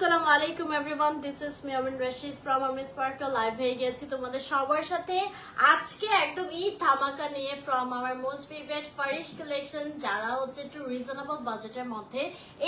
আসসালামু আলাইকুম everyone, this is me Amin Rashid from Amin sparkle. Live হয়ে গেছি তোমাদের সবার সাথে আজকে একদম ঈদ ধামাকা নিয়ে ফ্রম আমার মোস্ট ফেভারিট ফারিশ কালেকশন। যারা হচ্ছে একটু রিজনেবল বাজেটের মধ্যে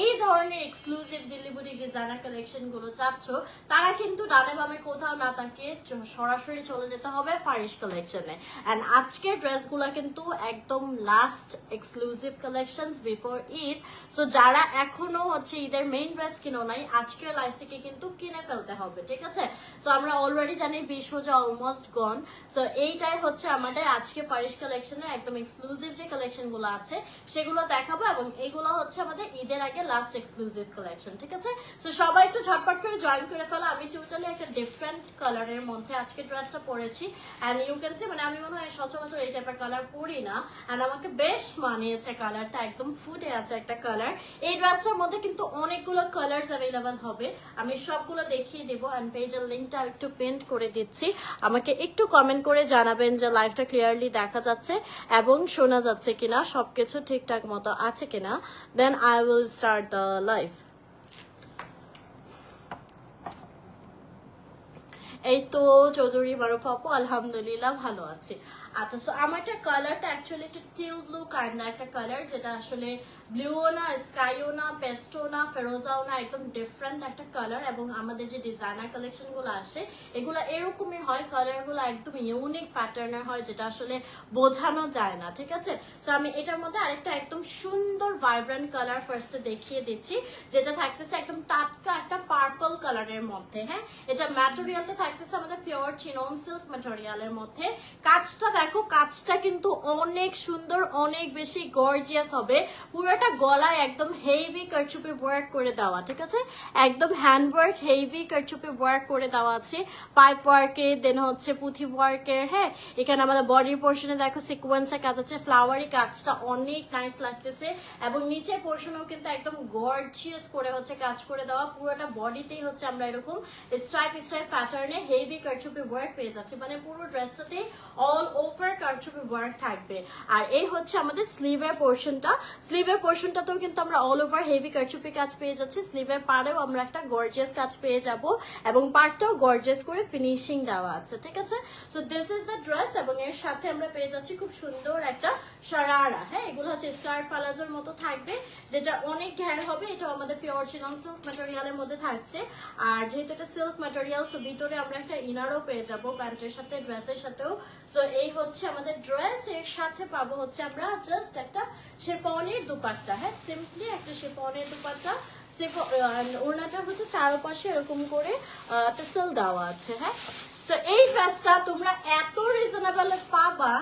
এই ধরনের exclusive Delhi boutique designer collection গুলো চাচ্ছ, তারা কিন্তু ডানে বামে কোথাও না তাকিয়ে সরাসরি চলে যেতে হবে ফারিশ কালেকশনে। এন্ড আজকের ড্রেসগুলো কিন্তু একদম last exclusive collections before Eid. So যারা এখনো হচ্ছে ঈদের মেইন ড্রেস কিনো নাই, আজকের লাইফ থেকে কিন্তু কিনে ফেলতে হবে, ঠিক আছে? সো আমরা অলরেডি জানি 20 রোজা অলমোস্ট গন। সো এইটাই হচ্ছে আমাদের আজকে ফারিশ কালেকশনের একদম এক্সক্লুসিভ যে কালেকশন গুলো আছে সেগুলো দেখাবো, এবং এগুলো হচ্ছে আমাদের ঈদের আগে লাস্ট এক্সক্লুসিভ কালেকশন, ঠিক আছে? সো সবাই একটু ঝটপট করে জয়েন করে ফেলো। আমি টোটালি একটা ডিফারেন্ট কালারের মধ্যে আজকে ড্রেসটা পরেছি, এন্ড ইউ ক্যান সি, মানে আমি মনে হয় সচরাচর এই টাইপের কালার পরি না, এন্ড আমাকে বেশ মানিয়েছে। কালারটা একদম ফুটে আছে একটা কালার। এই ড্রেসটার মধ্যে কিন্তু অনেকগুলো কালারস অ্যাভেলেবল হবে, আমি সবগুলো দেখিয়ে দেবো। এন্ড পেজের লিঙ্কটা একটু পেন্ট করে দিচ্ছি, আমাকে একটু কমেন্ট করে জানাবেন যে লাইভটা ক্লিয়ারলি দেখা যাচ্ছে এবং শোনা যাচ্ছে কিনা, সবকিছু ঠিকঠাক মতো আছে কিনা। Then I will start the live. এই তো চৌধুরী মারুফ আপু, আলহামদুলিল্লাহ ভালো আছি। আচ্ছা, সো আমারটা কালারটা অ্যাকচুয়ালি একটু টিল ব্লু কাইন্ড একটা কালার, যেটা আসলে ব্লুও না, স্কাইও না, পেস্টো না, ফেরোজাও না, একদম ডিফারেন্ট একটা কালার। এবং আমাদের যে ডিজাইনার কালেকশন গুলো আসে এগুলো এরকমই হয়, কালার গুলো একদম ইউনিক প্যাটার্নের হয়, যেটা আসলে বোঝানো যায় না, ঠিক আছে? তো আমি এটার মধ্যে আরেকটা একদম সুন্দর ভাইব্রেন্ট কালার ফার্স্টে দেখিয়ে দিচ্ছি, যেটা থাকতেছে একদম টাটকা একটা পার্পল কালারের মধ্যে। হ্যাঁ, এটা ম্যাটেরিয়ালটা থাকতেছে আমাদের পিওর চিনন সিল্ক ম্যাটেরিয়ালের মধ্যে। কাজটা দেখো, কাজটা কিন্তু অনেক সুন্দর, অনেক বেশি গর্জিয়াস হবে। পুরোটা গলায় একদম হেভি কারচুপি ওয়ার্ক করে দেওয়া, ঠিক আছে? একদম হ্যান্ড ওয়ার্ক, হেভি কারচুপি ওয়ার্ক করে দেওয়া আছে, পাইপ ওয়ার্কে, দেন হচ্ছে পুঁথি ওয়ার্কের। হ্যাঁ, এখানে আমাদের বডির পোর্শনে দেখো সিকোয়েন্সের কাজ আছে, ফ্লাওয়ারি কাজটা অনেক নাইস লাগতেছে। এবং নিচের পোর্শনেও কিন্তু একদম গর্জিয়াস করে হচ্ছে কাজ করে দেওয়া। পুরোটা বডিতেই হচ্ছে আমরা এরকম স্ট্রাইপ স্ট্রাইপ প্যাটার্নে হেভি কারচুপি ওয়ার্ক পেয়ে যাচ্ছি, মানে পুরো ড্রেসটাতে অল ওভার কারচুপি ওয়ার্ক থাকবে। আর এই হচ্ছে আমাদের স্লিভের পোর্শনটা। স্লিভের পোর্শনটাতেও কিন্তু আমরা অল ওভার হেভি কারচুপি কাজ পেয়ে যাচ্ছি। স্লিভের পাড়েও আমরা একটা গর্জিয়াস কাজ পেয়ে যাব, এবং পাড়টাও গর্জিয়াস করে ফিনিশিং দেওয়া আছে, ঠিক আছে? So this is the dress, এবং এর সাথে আমরা পেয়ে যাচ্ছি খুব সুন্দর একটা শারারা। হ্যাঁ, এগুলো হচ্ছে স্কার্ট পালাজোর মতো থাকবে, যেটা অনেক ঘের হবে। এটা আমাদের পিওর চিনন সিল্ক ম্যাটেরিয়ালের মধ্যে থাকছে। আর যেহেতু এটা সিল্ক ম্যাটেরিয়াল, সো ভিতরে আমরা একটা ইনারও পেয়ে যাবো প্যান্টের সাথে, ড্রেসের সাথেও। সো এই হচ্ছে আমাদের ড্রেস, এর সাথে পাবো হচ্ছে আমরা জাস্ট একটা শিফনের দুপাট্টা। হ্যাঁ, সিম্পলি একটা শিফনের দুপাট্টা। ওড়নাটা হচ্ছে চারপাশে এরকম করে টেসেল দেওয়া আছে। হ্যাঁ, সো এই ড্রেসটা তোমরা এত রিজনেবল পাবা,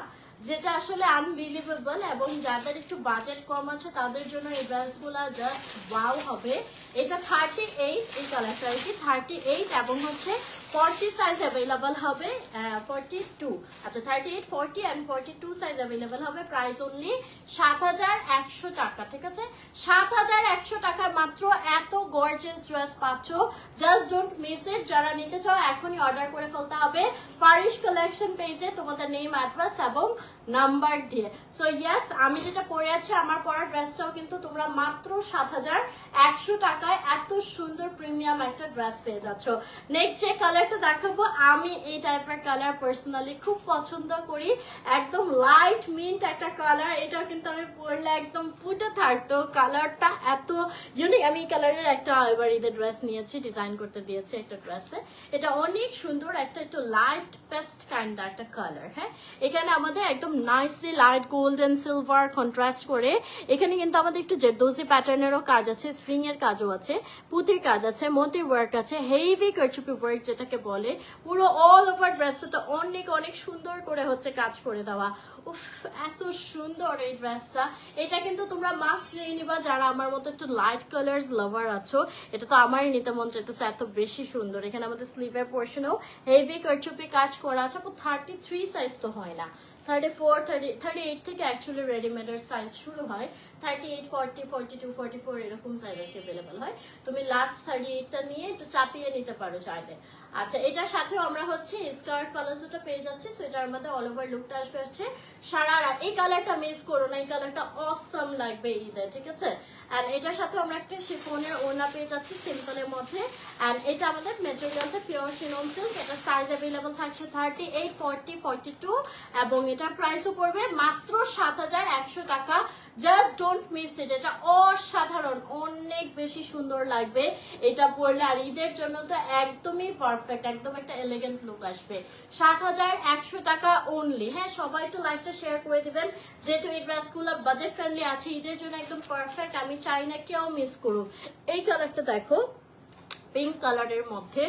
যেটা আসলে আনবিলিভেবল। এবং যাদের একটু বাজেট কম আছে তাদের জন্য এই ড্রেসগুলো জাস্ট ওয়াও হবে। এটা 38, এই কালারটা আর কি 38, এবং হচ্ছে 40 সাইজ অ্যাভেলেবল হবে, 42, আচ্ছা 38, 40 অ্যান্ড 42 সাইজ অ্যাভেলেবল হবে। প্রাইস অনলি 7100 টাকা, ঠিক আছে? 7100 টাকা মাত্র এত গর্জিয়াস ড্রেস পাচ্ছ। Just don't miss it. যারা নিতে চাও এখনই অর্ডার করে ফেলতে হবে ফারিশ কালেকশন পেজে তোমাদের নেম, অ্যাড্রেস এবং নাম্বার দিয়ে। সো ইয়েস, আমি যেটা পরে আছি, আমার পরা ড্রেসটাও কিন্তু তোমরা মাত্র 7100 টাকায় এত সুন্দর প্রিমিয়াম একটা ড্রেস পেয়ে যাচ্ছ। নেক্সট যে কালারটা দেখাবো, আমি এই টাইপের কালার পার্সোনালি খুব পছন্দ করি, একদম লাইট মিন্ট একটা কালার। এটা কিন্তু আমি পরলে একদম ফুটে থাকতো, কালারটা এত ইউনিক। আমি এই কালারের একটা এবার ঈদের ড্রেস নিয়েছি, ডিজাইন করতে দিয়েছি একটা ড্রেসে। এটা অনেক সুন্দর, একটা একটু লাইট পেস্ট কাইন্ড একটা কালার। হ্যাঁ, এখানে আমাদের একদম nicely light golden silver contrast করে, এখানে কিন্তু আমাদের একটু জেরদোজি প্যাটার্নেরও কাজ আছে, স্প্রিং এর কাজও আছে, পুঁতির কাজ আছে, মোতি ওয়ার্ক আছে, হেভি কারচুপি ওয়ার্ক যেটাকে বলে। পুরো অল ওভার ড্রেসটাতে অনেক অনেক সুন্দর করে হচ্ছে কাজ করে দেওয়া। উফ, এত সুন্দর এই ড্রেসটা। এটা কিন্তু তোমরা মাস্ট নিয়ে নিবা যারা আমার মতো একটু লাইট কালার্স লাভার আছো। এটা তো আমারই নিতে মন চাইতেছে, এত বেশি সুন্দর। এখানে আমাদের স্লিভের পোর্শনেও হেভি কারচুপি কাজ করা আছে। 33 সাইজ তো হয় না, 34, 38 থেকে অ্যাকচুয়ালি রেডিমেডের সাইজ শুরু হয়। 38, 40, 42, 44 এরকম সাইজের অ্যাভেলেবল হয়। তুমি লাস্ট 38টা নিয়ে একটু চাপিয়ে নিতে পারো চাইলে। আচ্ছা, এটার সাথেও আমরা হচ্ছে স্কার্ট প্লাজোটা পেয়ে যাচ্ছি। সো এটার মধ্যে অল ওভার লুকটা আসবে হচ্ছে সারারা। এই কালারটা মিস করো না, এই কালারটা অসম লাগবে ঈদে, ঠিক আছে। এন্ড এটার সাথে আমরা একটা শিফনের ওড়না পেয়ে যাচ্ছি সিম্পলের মধ্যে। এন্ড এটা আমাদের মেটেরিয়ালটা পিওর শিফন সিল্ক। এটা সাইজ অ্যাভেলেবল থাকছে 38, 40, 42 এবং এটার প্রাইসও পড়বে মাত্র ৭,১০০ টাকা। জাস্ট ডোন্ট মিস ইট, এটা অসাধারণ, অনেক বেশি সুন্দর লাগবে এটা পরলে। আর ঈদের জন্য তো একদমই পারফেক্ট, একদম একটা এলিগেন্ট লুক আসবে। ৭,১০০ টাকা অনলি। হ্যাঁ, সবাই একটু লাইভটা শেয়ার করে দিবেন, যেহেতু এই ড্রেসগুলো বাজেট ফ্রেন্ডলি আছে, ঈদের জন্য একদম পারফেক্ট। আমি চাই না কেউ মিস করুক। এই কালারটা দেখো, পিঙ্ক কালারের মধ্যে,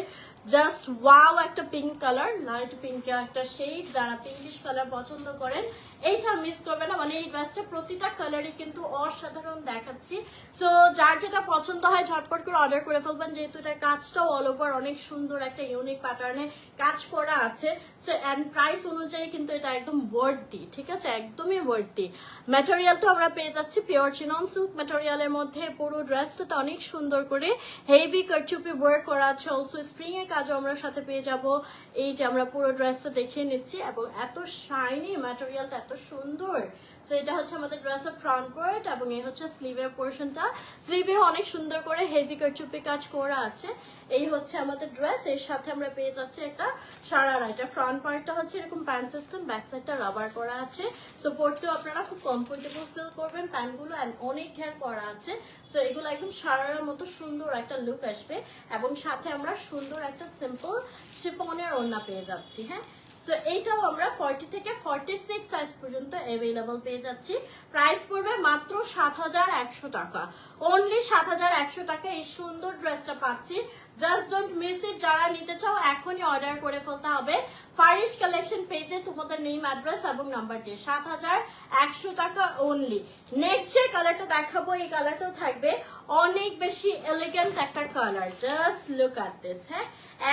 জাস্ট ওয়াও একটা পিঙ্ক কালার, লাইট পিঙ্কের একটা শেড। যারা পিঙ্কিশ কালার পছন্দ করেন এইটা মিস করবে না। মানে এই ড্রেসটা প্রতিটা কালারই কিন্তু অসাধারণ দেখাচ্ছি। সো যার যেটা পছন্দ হয় ঝটপট করে অর্ডার করে ফেলবেন, যেহেতু এটা কাজটাও অল ওভার অনেক সুন্দর একটা ইউনিক প্যাটার্নে কাজ করা আছে। সো অ্যান্ড প্রাইস অনুযায়ী কিন্তু এটা একদম ওয়ার্থি, ঠিক আছে, একদমই ওয়ার্থি। ম্যাটেরিয়ালটা আমরা পেয়ে যাচ্ছি পিওর চিনন সিল্ক ম্যাটেরিয়ালের মধ্যে। পুরো ড্রেসটাতে অনেক সুন্দর করে হেভি কারচুপি ওয়ার্ক করা আছে। অলসো স্প্রিং এর কাজও আমরা সাথে পেয়ে যাব। এই যে আমরা পুরো ড্রেসটা দেখিয়ে নিচ্ছি, এবং এত শাইনি ম্যাটেরিয়ালটা, এত সুন্দর। সো এটা হচ্ছে আমাদের ড্রেসের ফ্রন্ট পার্ট, এবং এই হচ্ছে স্লিভের পোর্শনটা। স্লিভে অনেক সুন্দর করে হেভি কারচুপি কাজ করা আছে। এই হচ্ছে আমাদের ড্রেস। এর সাথে আমরা পেয়ে যাচ্ছি একটা সারারা। এটা ফ্রন্ট পার্টটা হচ্ছে এরকম প্যান্ট সিস্টেম, ব্যাক সাইডটা রাবার করা আছে। সো পরতেও আপনারা খুব কমফোর্টেবল ফিল করবেন প্যান্টগুলো, অ্যান্ড অনেক ঘের করা আছে। সো এগুলো একদম সারারার মতো সুন্দর একটা লুক আসবে, এবং সাথে আমরা সুন্দর একটা সিম্পল শিফনের ওড়না পেয়ে যাচ্ছি। হ্যাঁ, সো এইটাও আমরা 40 থেকে 46 সাইজ পর্যন্ত অ্যাভেলেবল পেয়ে যাচ্ছি। প্রাইস পড়বে মাত্র ৭,১০০ টাকা। অনলি ৭,১০০ টাকা এই সুন্দর ড্রেসটা পাচ্ছি। Just don't miss it. যারা নিতে চাও এখনই অর্ডার করে ফেলতে হবে ফারিশ কালেকশন পেজে তোমাদের নেম, অ্যাড্রেস এবং নাম্বার দিয়ে। ৭,১০০ টাকা অনলি। নেক্সট যে কালারটা দেখাবো, এই কালারটাও থাকবে অনেক বেশি এলিগেন্ট একটা colour. Just look at this. হ্যাঁ,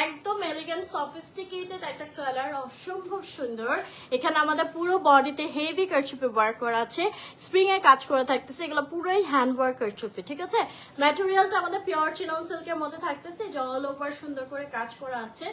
একদম এলিগেন্ট সফিস্টিকেটেড একটা কালার, অসম্ভব সুন্দর। এখানে আমাদের পুরো বডিতে হেভি কারচুপি ওয়ার্ক করা আছে, স্প্রিং এর কাজ করা থাকতেছে। এগুলো পুরোই হ্যান্ড ওয়ার্ক কারচুপি, ঠিক আছে। ম্যাটেরিয়ালটা আমাদের পিওর চিনন সিল্কের মধ্যে থাকতেছে, অল ওভার সুন্দর করে কাজ করা আছে।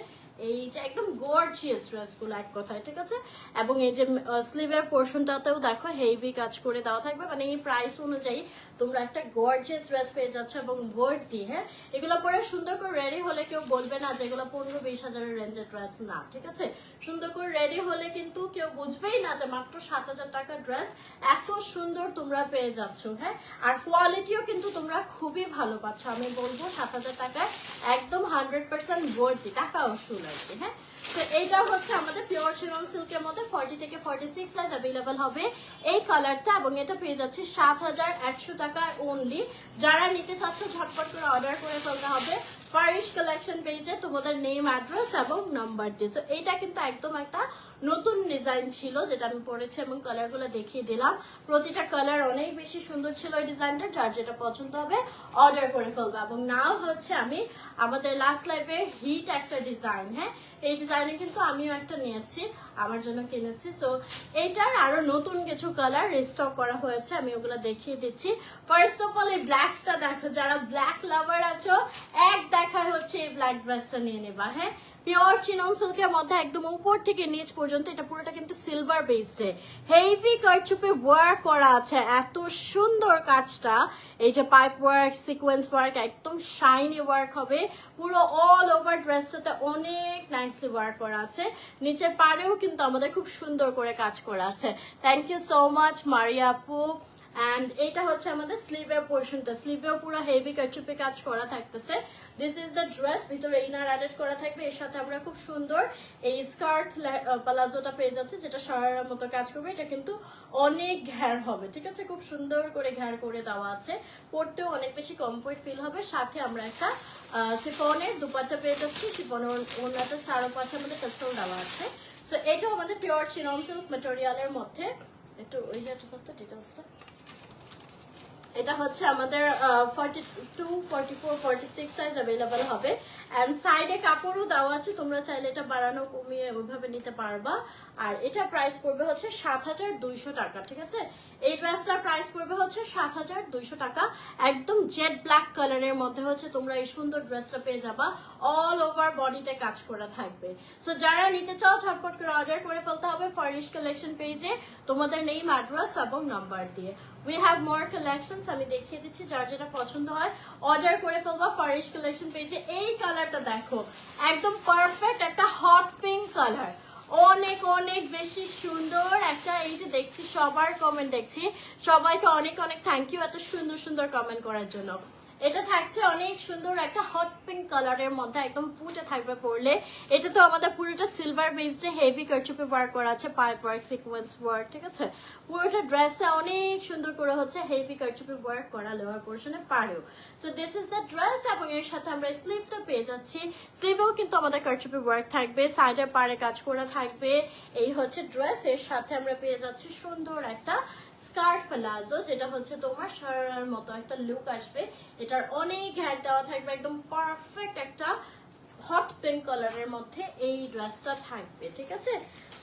এই যে একদম গর্জিয়াস ড্রেসগুলো এক কথায়, ঠিক আছে। এবং এই যে স্লিভের পোর্শনটাতেও দেখো হেভি কাজ করে দেওয়া থাকবে। মানে এই প্রাইস অনুযায়ী তোমরা একটা গর্জিয়াস ড্রেস পেয়ে যাচ্ছ, এবং ভর্তি। হ্যাঁ, এগুলো পরে সুন্দর করে রেডি হলে কেউ বলবে না যে এগুলো 15-20 হাজারের রেঞ্জের ড্রেস না, ঠিক আছে। সুন্দর করে রেডি হলে কিন্তু কেউ বুঝবেই না যে মাত্র ৭,০০০ টাকার ড্রেস এত সুন্দর তোমরা পেয়ে যাচ্ছ। হ্যাঁ, আর কোয়ালিটিও কিন্তু তোমরা খুবই ভালো পাচ্ছ। আমি বলবো ৭,০০০ টাকায় একদম 100% ভর্তি, টাকা ওসুল আর কি। হ্যাঁ, তো এইটা হচ্ছে আমাদের পিওর চিনন সিল্কের মধ্যে 40 থেকে 46 সাইজ অ্যাভেলেবল হবে এই কালারটা, এবং এটা পেয়ে যাচ্ছে ৭,১০০ টাকা অনলি। যারা নিতে চাচ্ছ ঝটপট করে অর্ডার করে ফেলতে হবে ফারিশ কালেকশন পেজে তোমাদের নেম, অ্যাড্রেস এবং নাম্বার দিয়ে। সো এইটা কিন্তু একদম একটা নতুন ডিজাইন ছিল যেটা আমি পরেছি, এবং কালারগুলো দেখিয়ে দিলাম। প্রতিটা কালার অনেক বেশি সুন্দর ছিল এই ডিজাইনটা। যার যেটা পছন্দ হবে অর্ডার করে ফেলবে। এবং নাও হচ্ছে আমি আমাদের লাস্ট লাইভের হিট একটা ডিজাইন। হ্যাঁ, এই ডিজাইনে কিন্তু আমিও একটা নিয়েছি, আমার জন্য কিনেছি। সো এইটার আরো নতুন কিছু কালার রিস্টক করা হয়েছে, আমি ওগুলো দেখিয়ে দিচ্ছি। ফার্স্ট অফ অল এই ব্ল্যাকটা দেখো, যারা ব্ল্যাক লাভার আছো এক দেখায় হচ্ছে এই ব্ল্যাক ড্রেসটা নিয়ে নেবা। হ্যাঁ, পিওর চিনন সিল্কের মধ্যে একদম উপর থেকে নিচ পর্যন্ত এটা পুরোটা কিন্তু সিলভার বেসডে হেভি কারচুপি ওয়ার্ক করা আছে। এত সুন্দর কাজটা, এই যে পাইপ ওয়ার্ক, সিকোয়েন্স ওয়ার্ক, একদম শাইনি ওয়ার্ক হবে পুরো অল ওভার ড্রেসটাতে। অনেক নাইসলি ওয়ার্ক করা আছে। নিচের পাড়েও কিন্তু আমাদের খুব সুন্দর করে কাজ করা আছে। Thank you so much Maria আপু। অ্যান্ড এটা হচ্ছে আমাদের স্লিভের পোর্শনটা, স্লিভেও পুরো হেভি কারচুপি কাজ করা থাকতেছে। দিস ইজ দ্য ড্রেস, ভিতরে ইনার অ্যাডেড করা থাকবে। এর সাথে আমরা খুব সুন্দর এই স্কার্ট প্লাজোটা পেয়ে যাচ্ছি, যেটা সারার মতো কাজ করবে। এটা কিন্তু অনেক ঘের হবে, ঠিক আছে, খুব সুন্দর করে ঘের করে দেওয়া আছে। পরতেও অনেক বেশি কমফোর্ট ফিল হবে। সাথে আমরা একটা শিফনের দুপাট্টা পেয়ে যাচ্ছি। শিফনের ওড়নাটা চারপাশে আমাদের টাসেল দেওয়া আছে। সো এটাও আমাদের পিওর চিনন সিল্ক ম্যাটেরিয়ালের মধ্যে। একটু ওই যে ডিটেলসটা এটা হচ্ছে আমাদের 42, 44, 46 সাইজ अवेलेबल হবে এন্ড সাইডে কাপড়ও দেওয়া আছে, তোমরা চাইলে এটা বাড়ানো কমিয়ে ওইভাবে নিতে পারবা। আর এটা প্রাইস পড়বে হচ্ছে 7200 টাকা, ঠিক আছে। এই ড্রেসটার প্রাইস পড়বে হচ্ছে 7200 টাকা। একদম জেড ব্ল্যাক কালারের মধ্যে হচ্ছে তোমরা এই সুন্দর ড্রেসটা পেয়ে যাবা, অল ওভার বডিতে কাজ করা থাকবে। সো যারা নিতে চাও ঝটপট করে অর্ডার করে ফেলতে হবে ফারিশ কালেকশন পেজে তোমাদের নেম, অ্যাড্রেস এবং নাম্বার দিয়ে। We have more collections, আমি দেখিয়ে দিচ্ছি, যার যেটা পছন্দ হয় অর্ডার করে ফেলবা ফারিশ কালেকশন পেজে। এই কালারটা দেখো, একদম পারফেক্ট একটা হট পিঙ্ক কালার, অনেক অনেক বেশি সুন্দর একটা। এই যে দেখছি সবার কমেন্ট দেখছি, সবাইকে অনেক অনেক থ্যাংক ইউ এত সুন্দর সুন্দর কমেন্ট করার জন্য। এটা থাকছে অনেক সুন্দর একটা হট পিঙ্ক কালারের মধ্যে, একদম ফুটে থাকবে পরলে। এটা তো আমাদের পুরোটা সিলভার বেসডে হেভি কারচুপি ওয়ার্ক করা আছে, পাইপ ওয়ার্ক, সিকোয়েন্স ওয়ার্ক, ঠিক আছে। পুরোটা ড্রেসে অনেক সুন্দর করে হচ্ছে হেভি কারচুপি ওয়ার্ক করা, লোয়ার পোর্শনে পারেও। So this is the dress, এবং এর সাথে আমরা স্লিভটা পেয়ে যাচ্ছি। স্লিভেও কিন্তু আমাদের কারচুপি ওয়ার্ক থাকবে, সাইডের পাড়ে কাজ করা থাকবে। এই হচ্ছে ড্রেস, এর সাথে আমরা পেয়ে যাচ্ছি সুন্দর একটা স্কার্ট প্লাজো, যেটা হচ্ছে তোমার সারার মতো একটা লুক আসবে। এটার অনেক ঘ্যাট দেওয়া থাকবে, একদম পারফেক্ট একটা হট পিঙ্ক কালারের মধ্যে এই ড্রেসটা থাকবে, ঠিক আছে।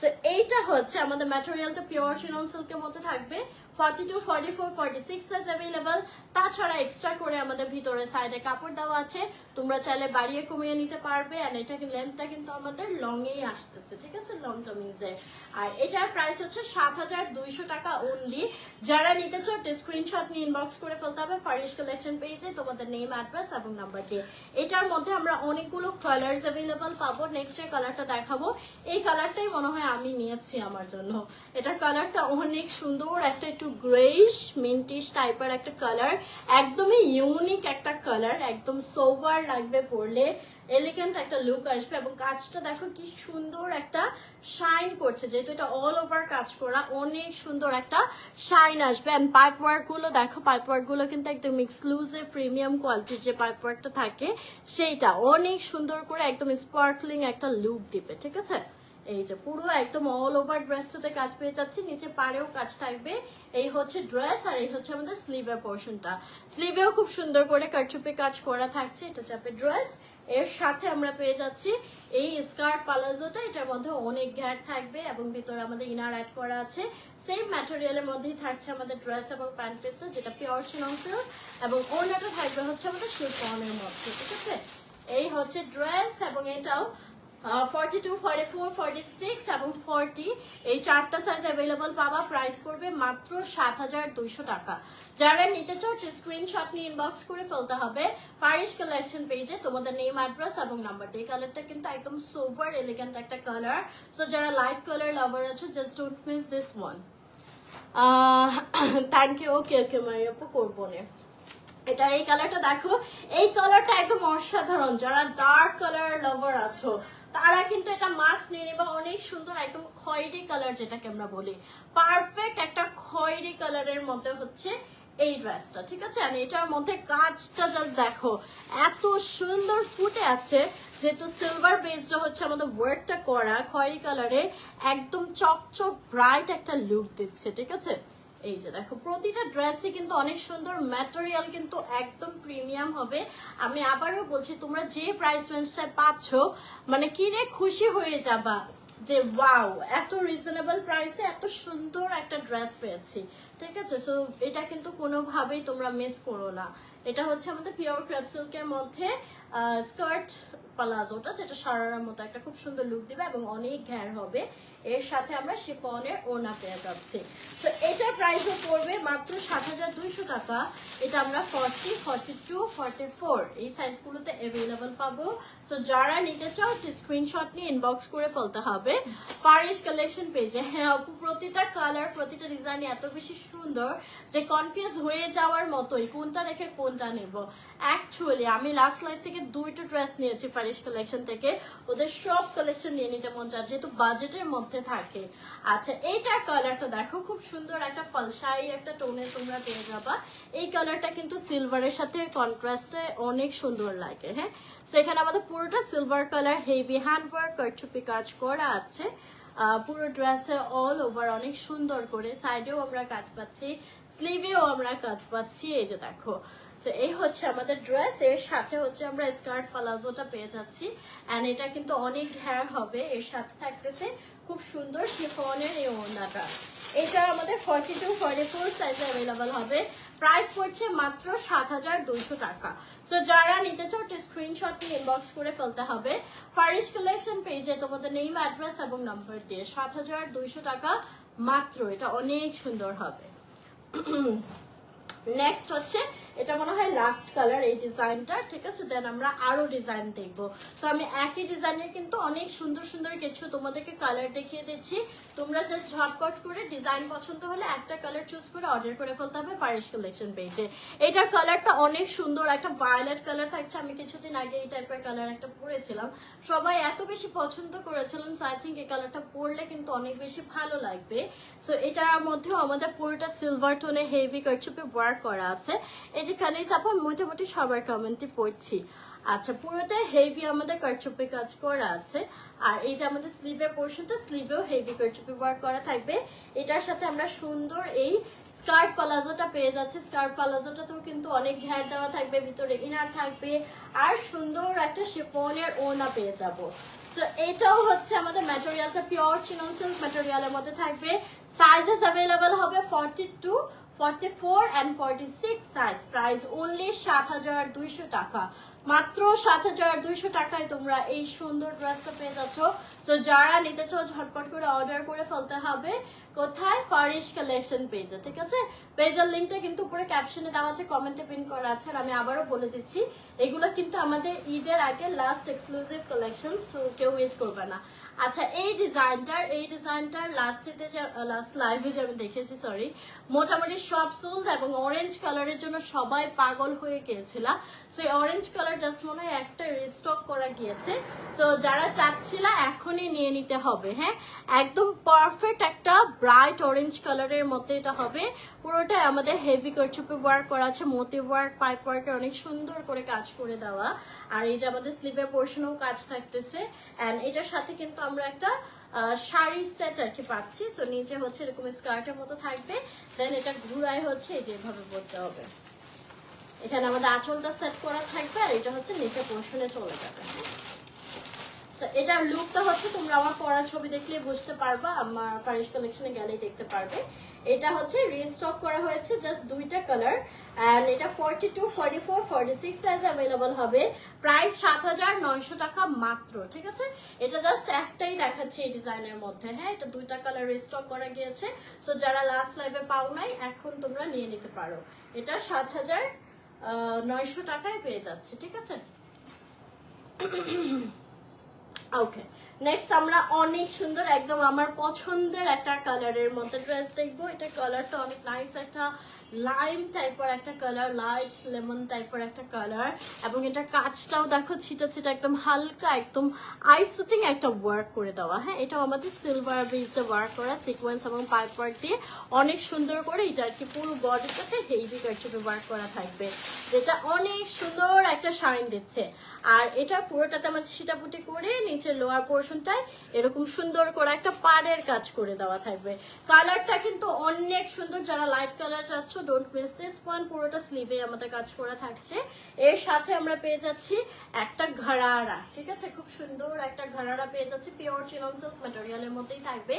সো এইটা হচ্ছে আমাদের ম্যাটেরিয়ালটা পিওর চিনন সিল্কের মধ্যে থাকবে। 42, 44, 46 সাইজ अवेलेबल। তাছাড়া এক্সট্রা করে আমাদের ভিতরে সাইডে কাপড় দেওয়া আছে, তোমরা চাইলে বাড়িয়ে কমিয়ে নিতে পারবে। আর এটা লেন্থটা কিন্তু আমাদের লং এই আসতেছে, ঠিক আছে, লং কামিজে। আর এটার প্রাইস হচ্ছে 7200 টাকা অনলি। যারা নিতে চাও স্ক্রিনশট নিয়ে ইনবক্স করে ফেলতে হবে ফারিশ কালেকশন পেজে তোমাদের নেম, অ্যাড্রেস এবং নাম্বার দিয়ে। এটার মধ্যে আমরা অনেকগুলো কালার্স अवेलेबल পাবো। নেক্সট যে কালারটা দেখাবো, এই কালারটাই মনে হয় আমি নিয়েছি আমার জন্য। এটার কালারটা অনেক সুন্দর, একটা একটু গ্রেইশ মিন্টিশ টাইপের একটা কালার, একদমই ইউনিক একটা কালার, একদম সোবার লাগবে পরলে, এলিগেন্ট একটা লুক আসবে। এবং কাজটা দেখো কি সুন্দর একটা শাইন করছে, যেহেতু এটা অল ওভার কাজ করা, অনেক সুন্দর একটা শাইন আসবে। এন্ড পাইপ ওয়ার্ক গুলো দেখো, পাইপ ওয়ার্ক গুলো কিন্তু একদম এক্সক্লুসিভ প্রিমিয়াম কোয়ালিটির যে পাইপ ওয়ার্কটা থাকে সেইটা অনেক সুন্দর করে একদম স্পার্কলিং একটা লুক দিবে, ঠিক আছে। এই যে পুরো একদম অল ওভার ড্রেসটাতে কাজ পেয়ে যাচ্ছি, নিচে পাড়েও কাজ থাকবে। এই হচ্ছে ড্রেস, আর এই হচ্ছে আমাদের স্লিভের পোর্শনটা। স্লিভেও খুব সুন্দর করে কারচুপি কাজ করা থাকছে, এটা চাপে ড্রেস। এর সাথে আমরা পেয়ে যাচ্ছি এই স্কার্ট পালাজোটা, এটার মধ্যে অনেক ঘ্যাট থাকবে এবং ভিতরে আমাদের ইনার অ্যাড করা আছে। সেম ম্যাটেরিয়ালের মধ্যেই থাকছে আমাদের ড্রেস এবং প্যান্ট পিসটা, যেটা পিওর চিনন সিল্ক, এবং ওড়নাটা থাকবে হচ্ছে আমাদের শিফনের মধ্যে, ঠিক আছে। এই হচ্ছে ড্রেস, এবং এটাও 42, 44, 46 এবং 40 এই চারটা সাইজ अवेलेबल পাবা। প্রাইস পড়বে মাত্র 7200 টাকা। যারা নিতে চাও স্ক্রিনশট নিয়ে ইনবক্স করে ফেলতে হবে ফারিশ কালেকশন পেজে তোমাদের নেম, অ্যাড্রেস এবং নাম্বার দিয়ে। কালারটা কিন্তু একদম সোভার এলিগেন্ট একটা কালার। সো যারা লাইট কালার লাভার আছে, just don't miss this one. Thank you. Okay okay মারিয়াপু, করবো না। এটা এই কালারটা দেখো, এই কালারটা একদম অসাধারণ। যারা ডার্ক কালার লাভার আছো তারা কিন্তু এটা মাস্ট নিয়ে নেবা, অনেক সুন্দর একদম খয়েরি কালার যেটাকে আমরা বলি, পারফেক্ট একটা খয়েরি কালারের মধ্যে হচ্ছে এই ড্রেসটা, ঠিক আছে। আর এটার মধ্যে কাজটা জাস্ট দেখো, এত সুন্দর ফুটে আছে, যেহেতু সিলভার বেসড হচ্ছে আমাদের ওয়ার্কটা করা খয়েরি কালারে, একদম চকচক ব্রাইট একটা লুক দিচ্ছে, ঠিক আছে। এই যে দেখো, প্রতিটা ড্রেসই কিন্তু অনেক সুন্দর, ম্যাটেরিয়াল কিন্তু একদম প্রিমিয়াম হবে। আমি আবারও বলছি, তোমরা যে প্রাইস রেঞ্জটা পাচ্ছ, মানে কিনে খুশি হয়ে যাবা যে ওয়াও, এত রিজনেবল প্রাইসে এত সুন্দর একটা ড্রেস পেয়েছি, ঠিক আছে। সো এটা কিন্তু কোনোভাবেই তোমরা মিস করো না। এটা হচ্ছে আমাদের পিওর ক্রেপ সিল্কের মধ্যে স্কার্ট পালাজোটা, যেটা সারার মতো একটা খুব সুন্দর লুক দিবে এবং অনেক ঘ্যার হবে। এর সাথে আমরা শিফনের ওড়না পেয়ে যাচ্ছি। তো এটার প্রাইসও পড়বে মাত্র 7200 টাকা। এটা আমরা 40, 42, 44 এই সাইজগুলোতে অ্যাভেলেবল পাবো। সো যারা নিতে চাও স্ক্রিনশট নিয়ে ইনবক্স করে ফেলতে হবে ফারিশ কালেকশন পেজে। হ্যাঁ আপু, প্রতিটা কালার প্রতিটা ডিজাইন এত বেশি সুন্দর যে কনফিউজ হয়ে যাওয়ার মতোই কোনটা রেখে কোনটা নেব। অ্যাকচুয়ালি আমি লাস্ট লাইফ থেকে 2টা ড্রেস নিয়েছি ফারিশ কালেকশন থেকে, ওদের সব কালেকশন নিয়ে নিতে মন চায় যেহেতু বাজেটের মধ্যে থাকে। আচ্ছা, এইটার কালারটা দেখো, খুব সুন্দর একটা ফলসাই একটা টোনে তোমরা পেয়ে যাবা। এই কালারটা কিন্তু সিলভারের সাথে কন্ট্রাস্টে অনেক সুন্দর লাগে। হ্যাঁ, তো এখানে আমাদের পুরোটা silver colour, heavy hand work কারচুপি কাজ করা আছে। পুরো ড্রেসে অল ওভার অনেক সুন্দর করে, সাইডেও আমরা কাজ পাচ্ছি, স্লিভেও আমরা কাজ পাচ্ছি। এই যে দেখো, সো এই হচ্ছে আমাদের ড্রেস। এর সাথে হচ্ছে আমরা স্কার্ট প্লাজোটা পেয়ে যাচ্ছি, অ্যান্ড এটা কিন্তু অনেক ঘের হবে। এর সাথে থাকতেছে খুব সুন্দর শিফনের এই ওড়নাটা। এটা আমাদের 42-44 সাইজে অ্যাভেলেবল হবে। প্রাইস পড়ছে মাত্র 7,200 টাকা। সো যারা নিতে চাও স্ক্রিনশট নিয়ে ইনবক্স করে ফেলতে হবে ফারিশ কালেকশন পেজে তোমাদের নেম, অ্যাড্রেস এবং নাম্বার দিয়ে। 7,200 টাকা মাত্র। এটা অনেক সুন্দর হবে। নেক্সট হচ্ছে এটা মনে হয় লাস্ট কালার এই ডিজাইনটা, ঠিক আছে। দেন আমরা আরো ডিজাইন দেখবো। তো আমি একই ডিজাইনের কিন্তু অনেক সুন্দর সুন্দর কিছু তোমাদেরকে কালার দেখিয়ে দিচ্ছি। তোমরা জাস্ট ঝটপট করে ডিজাইন পছন্দ হলে একটা কালার চুজ করে অর্ডার করে ফেলতে হবে ফারিশ কালেকশন পেজে। এটার কালারটা অনেক সুন্দর, একটা ভায়োলেট কালার থাকছে। আমি কিছুদিন আগে এই টাইপের কালার একটা পরেছিলাম, সবাই এত বেশি পছন্দ করেছিলাম। সো আই থিঙ্ক এই কালারটা পরলে কিন্তু অনেক বেশি ভালো লাগবে। সো এটার মধ্যেও আমাদের পুরোটা সিলভার টোনে হেভি কারচুপি ওয়ার্ক করা আছে। এই যে কানিজ আপা মোটামুটি সবার কমেন্টই পড়ছি। আচ্ছা, পুরোটা হেভি আমাদের কারচুপি কাজ করা আছে। আর এই যে আমাদের স্লিভের পোর্শনটা, স্লিভেও হেভি কারচুপি ওয়ার্ক করা থাকবে। এটার সাথে আমরা সুন্দর এই স্কার্ট প্লাজোটা পেয়ে যাচ্ছি। স্কার্ট প্লাজোটাতেও কিন্তু অনেক ঘের দেওয়া থাকবে, ভিতরে ইনার থাকবে, আর সুন্দর একটা শিফনের ওড়না পেয়ে যাবো। সো এটাও হচ্ছে আমাদের ম্যাটেরিয়ালটা পিওর চিনন সিল্ক ম্যাটেরিয়ালের মধ্যে থাকবে। সাইজেস অ্যাভেলেবল হবে 42, 44 and 46 সাইজ। প্রাইস অনলি 7,200 টাকা। মাত্র 7,200 টাকায় তোমরা এই সুন্দর ড্রেসটা পেয়ে যাচ্ছ। তো যারা নিতে চাও ঝটপট করে অর্ডার করে ফেলতে হবে। কোথায়? ফারিশ কালেকশন পেজে, ঠিক আছে। পেজের লিঙ্কটা কিন্তু উপরে ক্যাপশনে দেওয়া আছে, কমেন্টে পিন করা আছে। আর আমি আবারও বলে দিচ্ছি, এগুলো কিন্তু আমাদের ঈদের আগে লাস্ট এক্সক্লুসিভ কালেকশন, সো কেউ মিস করবে না। আচ্ছা, এই ডিজাইনটার লাস্ট লাইভে যে আমি দেখেছি, সরি, মোটামুটি সব সোল্ড, এবং অরেঞ্জ কালারের জন্য সবাই পাগল হয়ে গিয়েছিল। সো এই অরেঞ্জ কালার জাস্ট মনে হয় একটা রিস্টক করা গিয়েছে। সো যারা চাচ্ছিল এখনই নিয়ে নিতে হবে। হ্যাঁ, একদম পারফেক্ট একটা ব্রাইট অরেঞ্জ কালারের মধ্যে এটা হবে। পুরোটাই আমাদের হেভি কারচুপি ওয়ার্ক করা আছে, মোতি ওয়ার্ক, পাইপ ওয়ার্কের অনেক সুন্দর করে কাজ করে দেওয়া। আর এই যে আমাদের স্লিভের পোর্শনেও কাজ থাকতেছে। অ্যান্ড এটার সাথে কিন্তু আমরা একটা শাড়ি সেট আর কি পাচ্ছি। সো নিচে হচ্ছে এরকম স্কার্টের মতো থাকবে। দেন এটা ঘুরায় হচ্ছে এই যেভাবে পরতে হবে। এখানে আমাদের আঁচলটা সেট করা থাকবে, আর এটা হচ্ছে নিচে পোর্শনে চলে যাবে। হ্যাঁ, এটার লুকটা হচ্ছে তোমরা আমার পরা ছবি দেখলে বুঝতে পারবা, আমার ফারিশ কালেকশনে গেলেই দেখতে পারবে। এটা হচ্ছে রিস্টক করা হয়েছে জাস্ট দুইটা কালার, এন্ড এটা 42, 44, 46 সাইজ अवेलेबल হবে। প্রাইস 7,900 টাকা মাত্র, ঠিক আছে। এটা জাস্ট একটাই দেখাচ্ছি এই ডিজাইনের মধ্যে। হ্যাঁ, এটা দুইটা কালার রিস্টক করা গিয়েছে। সো যারা লাস্ট লাইভে পাও নাই, এখন তোমরা নিয়ে নিতে পারো। এটা 7,900 টাকায় পেয়ে যাচ্ছে, ঠিক আছে। ওকে, নেক্সট আমরা অনেক সুন্দর একদম আমার পছন্দের একটা কালারের মধ্যে ড্রেস দেখবো। এটা কালারটা অনেক নাইস, একটা লাইম টাইপের একটা কালার, লাইট লেমন টাইপের একটা কালার, এবং এটা কাজটাও দেখো ছিটা ছিটা একদম হালকা, একদম আই সুতিং একটা ওয়ার্ক করে দেওয়া। হ্যাঁ, এটাও আমাদের সিলভার বেসে ওয়ার্ক করা, সিকোয়েন্স এবং পাইপ ওয়ার্ক দিয়ে অনেক সুন্দর করে এই যে আর কি পুরো বডিটাতে হেভি কারচুপি ওয়ার্ক করা থাকবে, যেটা অনেক সুন্দর একটা শাইন দিচ্ছে। আর এটা পুরোটাতে আমার ছিটাপুটি করে নিচের লোয়ার পোর্শনটায় এরকম সুন্দর করে একটা পাড়ের কাজ করে দেওয়া থাকবে। কালারটা কিন্তু অনেক সুন্দর। যারা লাইট কালার চাচ্ছ, ডোন্ট মিস দিস ওয়ান। পুরোটা স্লিভে আমাদের কাজ করা থাকছে। এর সাথে আমরা পেয়ে যাচ্ছি একটা ঘাড়ারা, ঠিক আছে। খুব সুন্দর একটা ঘাড়ারা পেয়ে যাচ্ছি, পিওর চিনন সিল্ক ম্যাটেরিয়ালের মধ্যেই থাকবে।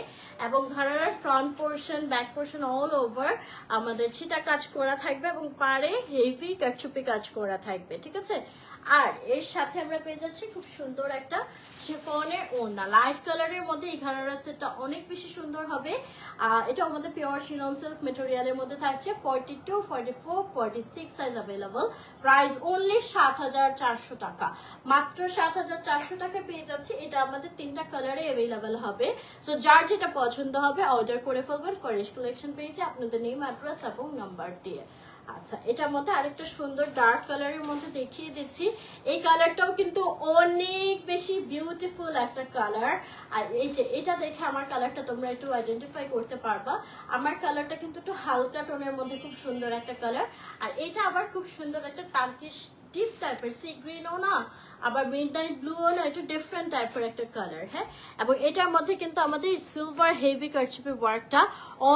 এবং ঘাড়ারার front portion, back portion all over আমাদের ছিটা কাজ করা থাকবে, এবং পাড়ে হেভি কারচুপি কাজ করা থাকবে, ঠিক আছে। আর এর সাথে আমরা পেয়ে যাচ্ছি খুব সুন্দর একটা শিফনের ওড়না, লাইট কালারের মধ্যে। এই ঘাড়ারা সেটটা অনেক বেশি সুন্দর হবে। এটা আমাদের পিওর চিনন সিল্ক ম্যাটেরিয়ালের মধ্যে থাকছে। 42, 44, 46 সাইজ अवेलेबल। প্রাইস অনলি 7,400 টাকা। মাত্র 7,400 টাকা পেয়ে যাচ্ছি। এটা আমাদের তিনটা কালারে अवेलेबल হবে। সো যার যেটা পছন্দ হবে অর্ডার করে ফেলবেন ফারিশ কালেকশন পেজে আপনাদের নেম, অ্যাড্রেস এবং নাম্বার দিয়ে। আচ্ছা, এটার মধ্যে আরেকটা সুন্দর ডার্ক কালারের মধ্যে দেখিয়ে দিচ্ছি। এই কালারটাও কিন্তু অনেক বেশি বিউটিফুল একটা কালার। আর এই যে এটা দেখে আমার কালারটা তোমরা একটু আইডেন্টিফাই করতে পারবা। আমার কালারটা কিন্তু একটু হালকা টোনের মধ্যে খুব সুন্দর একটা কালার। আর এটা আবার খুব সুন্দর একটা টার্কিশ ডিপ টাইপের, সি গ্রিনও না আবার মিডনাইট ব্লুও না, একটু ডিফারেন্ট টাইপের একটা কালার। হ্যাঁ, এবং এটার মধ্যে কিন্তু আমাদের সিলভার হেভি কারচুপি ওয়ার্কটা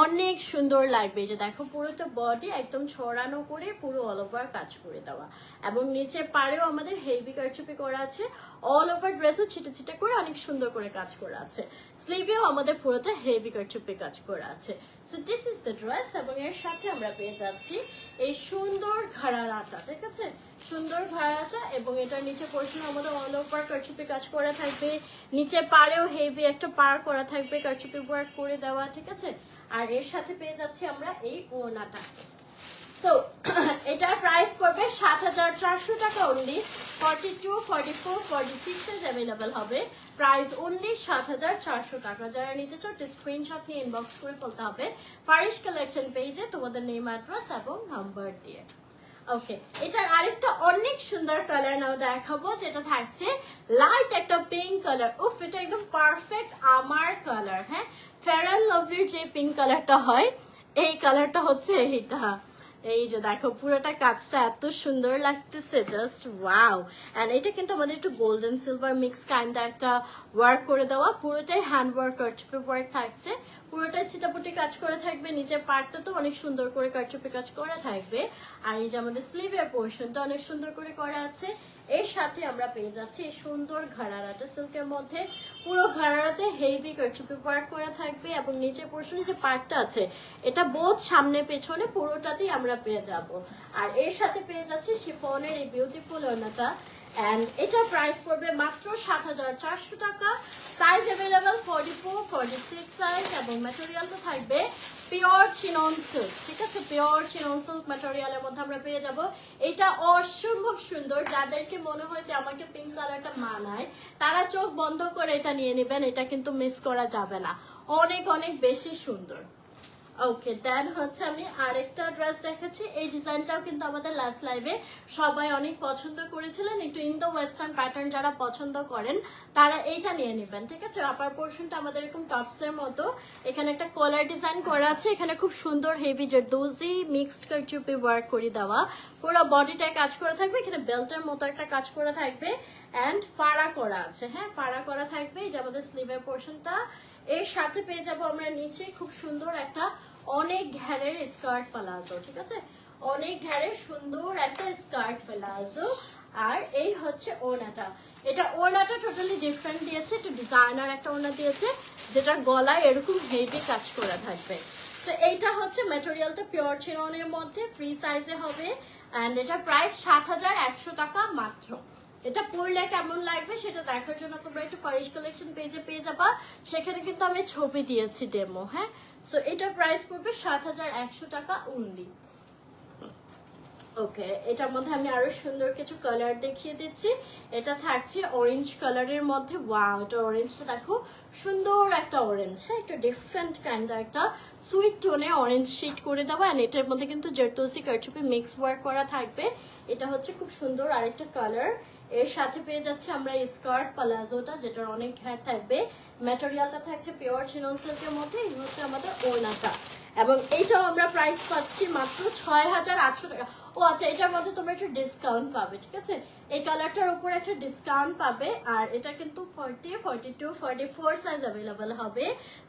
অনেক সুন্দর লাগবে। যে দেখো পুরোটা বডি একদম ছড়ানো করে পুরো অল ওভার কাজ করে দেওয়া, এবং নিচের পাড়েও আমাদের হেভি কারচুপি করা আছে। অল ওভার ড্রেসও ছিটে ছিটে করে অনেক সুন্দর করে কাজ করা আছে। স্লিভেও আমাদের পুরোটা হেভি কারচুপি কাজ করা আছে। So this is the dress, এবং এর সাথে আমরা পেয়ে যাচ্ছি এই সুন্দর ঘাড়াটা। ঠিক আছে, সুন্দর ঘাড়াটা, এবং এটার নিচে পোর্শন আমাদের অল ওভার কারচুপি কাজ করা থাকবে। নিচে পাড়েও হেভি একটা পার করা থাকবে, কারচুপি ওয়ার্ক করে দেওয়া। ঠিক আছে, আর এর সাথে পেয়ে যাচ্ছি আমরা এই ওড়নাটা। সো এটার প্রাইস পড়বে ৭,৪০০ টাকা অনলি। 42, 44, 46 সাইজ অ্যাভেলেবেল হবে। প্রাইস অনলি ৭,৪০০ টাকা। যারা নিতে চাও স্ক্রিনশট নিয়ে ইনবক্স করে বলতে হবে ফারিশ কালেকশন পেজে তোমাদের নেম, অ্যাড্রেস এবং নাম্বার দিয়ে। ওকে, এটার আরেকটা অনেক সুন্দর কালার নাও দেখাবো, যেটা থাকছে লাইট একটা পিঙ্ক কালার। উফ, এটা একদম পারফেক্ট আমার কালার। হ্যাঁ, ফেয়ার অ্যান্ড লাভলির যে পিঙ্ক কালারটা হয়, এই কালারটা হচ্ছে এইটা। এই যে দেখো পুরোটা কাজটা এত সুন্দর লাগতেছে, জাস্ট ওয়াও। এন্ড এটা কিন্তু আমাদের একটু গোল্ডেন সিলভার মিক্স কাইন্ড একটা ওয়ার্ক করে দেওয়া, পুরোটাই হ্যান্ড ওয়ার্ক কারচুপি ওয়ার্ক থাকছে, পুরোটাই ছিটাপুটি কাজ করে থাকবে। নিচের পার্টটা তো অনেক সুন্দর করে কারচুপি কাজ করা থাকবে, আর এই যে আমাদের স্লিভের পোর্শনটা অনেক সুন্দর করে করা আছে। এর সাথে আমরা পেয়ে যাচ্ছি এই সুন্দর ঘাড়ারাটা সিল্কের মধ্যে, পুরো ঘাড়ারাতে হেভি কারচুপি ওয়ার্ক করা থাকবে, এবং নিচের পোর্শনে যে পার্টটা আছে এটা বোথ সামনে পেছনে পুরোটাতেই আমরা পেয়ে যাব। আর এর সাথে পেয়ে যাচ্ছি শিফনের এই বিউটিফুল ওড়নাটা, এন্ড এটার প্রাইস পড়বে মাত্র ৭,৪০০ টাকা। সাইজ অ্যাভেলেবেল 44, 46 সাইজ, এবং ম্যাটেরিয়ালটা থাকবে পিওর চিনন সিল্ক। ঠিক আছে, পিওর চিনন সিল্ক ম্যাটেরিয়ালের মধ্যে আমরা পেয়ে যাব। এটা অসম্ভব সুন্দর। যাদেরকে মনে হয় যে আমাকে পিঙ্ক কালারটা মানায়, তারা চোখ বন্ধ করে এটা নিয়ে নেবেন, এটা কিন্তু মিস করা যাবে না, অনেক অনেক বেশি সুন্দর। ওকে, দেন হচ্ছে আমি আরেকটা ড্রেস দেখাচ্ছি। এই ডিজাইনটাও কিন্তু আমাদের লাস্ট লাইভে সবাই অনেক পছন্দ করেছিলেন। একটু ইন্দো ওয়েস্টার্ন প্যাটার্ন যারা পছন্দ করেন তারা এইটা নিয়ে নেবেন। ঠিক আছে, আপার পোর্শনটা আমাদের এরকম টপসের মতো, এখানে একটা কলার ডিজাইন করা আছে, এখানে খুব সুন্দর হেভি জর্দোজি মিক্সড কারচুপি ওয়ার্ক করে দেওয়া, পুরো বডিটায় কাজ করা থাকবে। এখানে বেল্টের মতো একটা কাজ করা থাকবে, এন্ড ফাড়া করা আছে। হ্যাঁ, ফাড়া করা থাকবে। এই যে আমাদের স্লিভের পোর্শনটা। এর সাথে পেয়ে যাবো আমরা নিচে খুব সুন্দর একটা অনেক ঘেরের স্কার্ট প্লাজো। ঠিক আছে, অনেক ঘেরের সুন্দর একটা স্কার্ট প্লাজো। আর এই হচ্ছে ওড়নাটা। এটা ওড়নাটা টোটালি ডিফারেন্ট দিয়েছে, একটু ডিজাইনার একটা ওড়না দিয়েছে, যেটার গলায় এরকম হেভি কাজ করা থাকবে। তো এইটা হচ্ছে ম্যাটেরিয়ালটা পিওর চিননের মধ্যে, ফ্রি সাইজে হবে, এন্ড এটা প্রাইস ৭,১০০ টাকা মাত্র। এটা পরলে কেমন লাগবে সেটা দেখার জন্য তোমরা একটু ফারিশ কালেকশন পেজে পেয়ে যাবা, সেখানে কিন্তু আমি ছবি দিয়েছি ডেমো। হ্যাঁ, সো এটা প্রাইস পড়বে ৭,১০০ টাকা অনলি। ওকে, এটার মধ্যে আমি আরো সুন্দর কিছু কালার দেখিয়ে দিচ্ছি। এটা থাকছে অরেঞ্জ কালারের মধ্যে। ওয়াও, এটা অরেঞ্জটা দেখো, সুন্দর একটা অরেঞ্জ। হ্যাঁ, একটা ডিফারেন্ট কাইন্ড একটা সুইট টোনে অরেঞ্জ শেড করে দেওয়া, এন্ড এটার মধ্যে কিন্তু জর্দোজি কারচুপি মিক্স ওয়ার্ক করা থাকবে। এটা হচ্ছে খুব সুন্দর আরেকটা কালার। এর সাথে পেয়ে যাচ্ছে আমরা স্কার্ট প্লাজোটা, যেটার অনেক ঘের থাকবে, ম্যাটেরিয়ালটা থাকছে পিওর চিনন সিল্কের মধ্যে। এই হচ্ছে আমাদের ওড়নাটা, এবং এইটাও আমরা প্রাইস পাচ্ছি মাত্র ৬,৮০০ টাকা। ও আচ্ছা, এটার মধ্যে তোমরা একটা ডিসকাউন্ট পাবে। ঠিক আছে, এই কালারটার উপর একটা ডিসকাউন্ট পাবে, আর এটা কিন্তু 40, 42, 44 সাইজ অ্যাভেলেবেল হবে।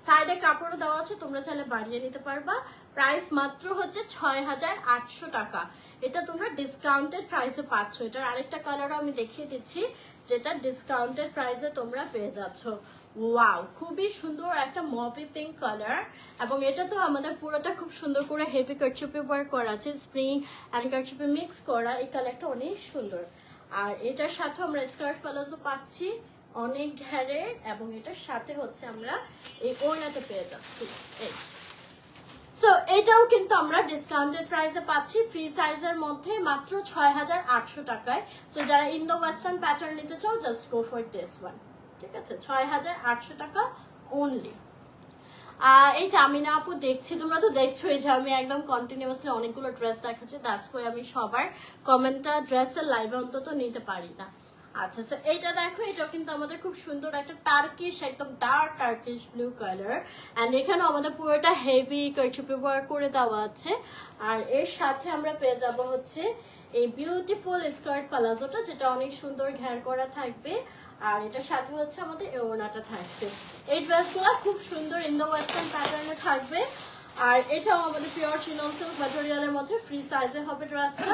সাইডে কাপড়ও দেওয়া আছে, তোমরা চাইলে বাড়িয়ে নিতে পারবা। প্রাইস মাত্র হচ্ছে ৬,৮০০ টাকা। এটা তোমরা ডিসকাউন্টেড প্রাইসে পাচ্ছ। এটার আরেকটা কালারও আমি দেখিয়ে দিচ্ছি, যেটা ডিসকাউন্টেড প্রাইসে তোমরা পেয়ে যাচ্ছ। ওয়াও, খুবই সুন্দর একটা মপি পিঙ্ক কালার, এবং এটা তো আমাদের পুরোটা খুব সুন্দর করে হেভি কারচুপি ওয়ার্ক করা আছে, স্প্রিং এন্ড কারচুপি মিক্স করা। এই কালারটা অনেক সুন্দর। আর এটার সাথে আমরা স্কার্ট প্লাজো পাচ্ছি অনেক ঘেরে, এবং এটার সাথে হচ্ছে আমরা এই ওড়নাটা পেয়ে যাচ্ছি। এই সো এটাও কিন্তু আমরা ডিসকাউন্টেড প্রাইসে পাচ্ছি, ফ্রি সাইজের মধ্যে মাত্র ৬,৮০০ টাকায়। সো যারা ইন্দো ওয়েস্টার্ন প্যাটার্ন নিতে চাও, just go for this one. ঠিক আছে, ৬,৮০০ টাকা অনলি। এই যে আমি না আপু দেখছি, তোমরা তো দেখছো এই যে আমি একদম কন্টিনিউয়াসলি অনেকগুলো ড্রেস দেখাচ্ছি, দ্যাটস ওয়াই আমি সবার কমেন্টটা ড্রেসের লাইভে অন্তত নিতে পারি না। আচ্ছা, সো এইটা দেখো, এটাও কিন্তু আমাদের খুব সুন্দর একটা টার্কিশ, একদম dark Turkish blue colour, and এখানেও আমাদের পুরোটা হেভি কারচুপি ওয়ার্ক করে দেওয়া আছে। আর এর সাথে আমরা পেয়ে যাব হচ্ছে এই বিউটিফুল স্কার্ট প্লাজোটা, যেটা অনেক সুন্দর ঘের করা থাকবে। আর এটার সাথে হচ্ছে আমাদের এই ওড়নাটা থাকছে। এই ড্রেসগুলো খুব সুন্দর ইন্দো ওয়েস্টার্ন প্যাটার্নে থাকবে। আর এটাও আমাদের পিওর চিনন সিল্ক ম্যাটেরিয়ালের মধ্যে ফ্রি সাইজে হবে ড্রেসটা।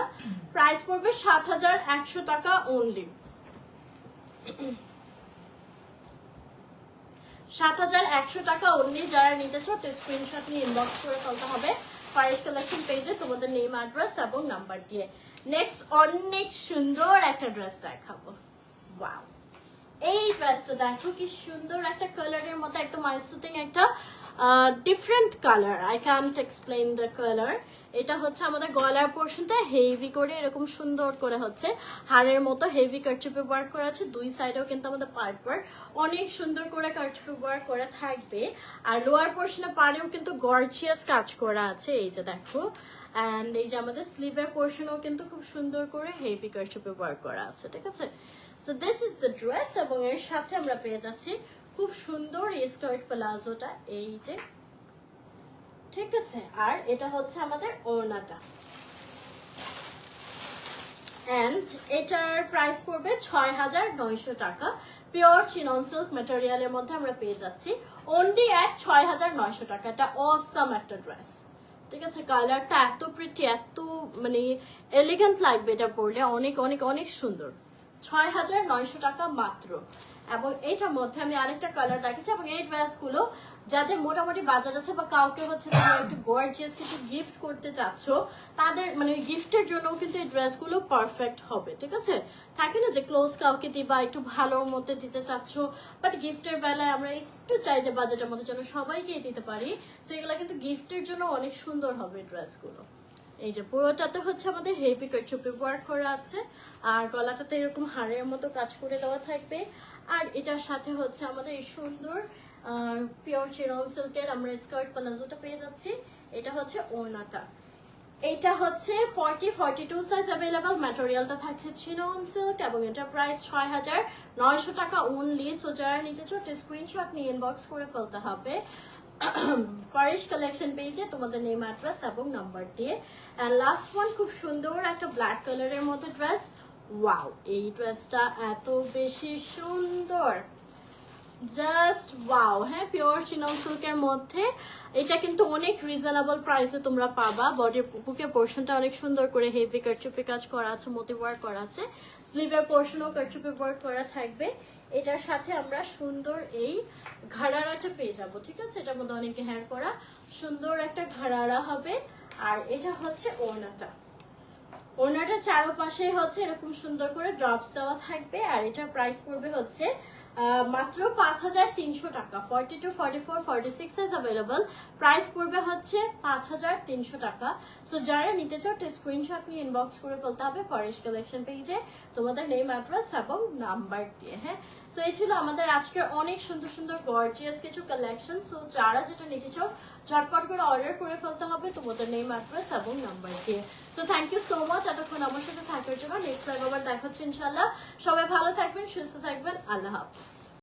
প্রাইস পড়বে ৭১০০ টাকা অনলি। ৭১০০ টাকা অনলি। যারা নিতে চাও স্ক্রিনশট নিয়ে ইনবক্স করে ফেলতে হবে ফারিস কালেকশন পেজে তোমাদের নেম, অ্যাড্রেস এবং নাম্বার দিয়ে। নেক্সট অনেক সুন্দর একটা ড্রেস দেখাবো। ওয়াও, এই ড্রেসটা দেখো কি সুন্দর একটা কালারের মধ্যে, একদম আইসুটিং একটা different colour. I can't explain the colour. এটা হচ্ছে আমাদের গলার পোর্শনটা হেভি করে এরকম সুন্দর করে হচ্ছে হাড়ের মতো হেভি কারচুপি ওয়ার্ক করা আছে। দুই সাইডেও কিন্তু আমাদের পার্ট ওয়ার্ক অনেক সুন্দর করে কারচুপি ওয়ার্ক করা থাকবে। আর লোয়ার পোর্শনে পাড়েও কিন্তু গর্জিয়াস কাজ করা আছে, এই যে দেখো। অ্যান্ড এই যে আমাদের স্লিভের পোর্শনও কিন্তু খুব সুন্দর করে হেভি কারচুপি ওয়ার্ক করা আছে, ঠিক আছে। So this is the dress, এবং এর সাথে আমরা পেয়ে যাচ্ছি খুব সুন্দর এই স্কার্ট প্লাজোটা, এই যে, ঠিক আছে। আর এটা হচ্ছে আমাদের ওড়নাটা, এন্ড এটার প্রাইস পড়বে ৬৯০০ টাকা। পিওর চিনন সিল্ক ম্যাটেরিয়ালের মধ্যে আমরা পেয়ে যাচ্ছি অনলি অ্যাট ৬৯০০ টাকা। এটা অসাম একটা ড্রেস, ঠিক আছে। কালারটা এত প্রিটি, এত মানে এলিগেন্ট লাগবে এটা পরলে, অনেক অনেক অনেক সুন্দর। ৬৯০০ টাকা মাত্র। এবং এইটার মধ্যে আমি আরেকটা কালার দেখাচ্ছি। এবং এই ড্রেসগুলো যাদের মোটামুটি বাজার আছে বা কাউকে হচ্ছে তোমরা একটু গর্জিয়াস কিছু গিফট করতে চাচ্ছ, তাদের মানে গিফটের জন্য কিন্তু এই ড্রেসগুলো পারফেক্ট হবে, ঠিক আছে। থাকে না যে ক্লোজ কাউকে দিবা, একটু ভালোর মধ্যে দিতে চাচ্ছ, বাট গিফটের বেলায় আমরা একটু চাই যে বাজেটের মধ্যে যেন সবাইকেই দিতে পারি। সো এগুলো কিন্তু গিফটের জন্য অনেক সুন্দর হবে ড্রেসগুলো। এই যে পুরোটাতে হচ্ছে আমাদের হেভি কারচুপি ওয়ার্ক করা আছে, আর গলাটাতে এরকম হাড়ের মতো কাজ করে দেওয়া থাকবে। আর এটার সাথে হচ্ছে আমাদের এই সুন্দর পিওর চিনন সিল্কের আমরা স্কার্ট প্লাজোটা পেয়ে যাচ্ছি। এটা হচ্ছে ওড়নাটা, এটা হচ্ছে 40-42 সাইজ অ্যাভেলেবল। ম্যাটেরিয়ালটা থাকছে চিনন সিল্ক এবং এটার প্রাইস ৬৯০০ টাকা অনলি। সো যারা নিতে চাও স্ক্রিনশট নিয়ে ইনবক্স করে ফেলতে হবে ফারিস কালেকশন পেজে তোমাদের নেম, অ্যাড্রেস এবং নাম্বার দিয়ে। এন্ড লাস্ট ওয়ান, খুব সুন্দর একটা ব্ল্যাক কালারের মধ্যে ড্রেস। ওয়াও, এই ড্রেসটা এত বেশি সুন্দর, জাস্ট ওয়াও। হ্যাঁ, পিওর চিনন সিল্কের মধ্যে এটা কিন্তু অনেক রিজনেবল প্রাইসে তোমরা পাবা। বডির বুকের পোর্শনটা অনেক সুন্দর করে হেভি কারচুপি কাজ করা আছে, মতি ওয়ার্ক করা আছে। স্লিভের পোর্শনও কারচুপি ওয়ার্ক করা থাকবে। এটার সাথে আমরা সুন্দর এই ঘাড়ারাটা পেয়ে যাব, ঠিক আছে। এটার মধ্যে অনেক হেয়ার করা সুন্দর একটা ঘাড়ারা হবে। আর এটা হচ্ছে ওড়নাটা, ওড়নাটা চারপাশে হচ্ছে এরকম সুন্দর করে ড্রপস দেওয়া থাকবে। আর এটার প্রাইস পড়বে হচ্ছে মাত্র ৫৩০০ টাকা। 42, 44, 46 সাইজ অ্যাভেলেবল। প্রাইস পড়বে হচ্ছে ৫৩০০ টাকা। সো যারা নিতে চাও স্ক্রিনশট নিয়ে ইনবক্স করে ফেলতে হবে ফারিস কালেকশন পেজে তোমাদের নেম, অ্যাড্রেস এবং নাম্বার দিয়ে। হ্যাঁ, সো এই ছিল আমাদের আজকের অনেক সুন্দর সুন্দর গর্জিয়াস কিছু কালেকশন। সো যারা যেটা নিতে চাও ঝটপট করে অর্ডার করে ফেলতে হবে তোমাদের নেম, অ্যাড্রেস এবং নাম্বার দিয়ে। So thank you so much এতক্ষণ আমার সাথে থাকার জন্য। নেক্সট লাইভ আবার দেখা হচ্ছে ইনশাল্লাহ। সবাই ভালো থাকবেন, সুস্থ থাকবেন। আল্লাহ হাফিজ।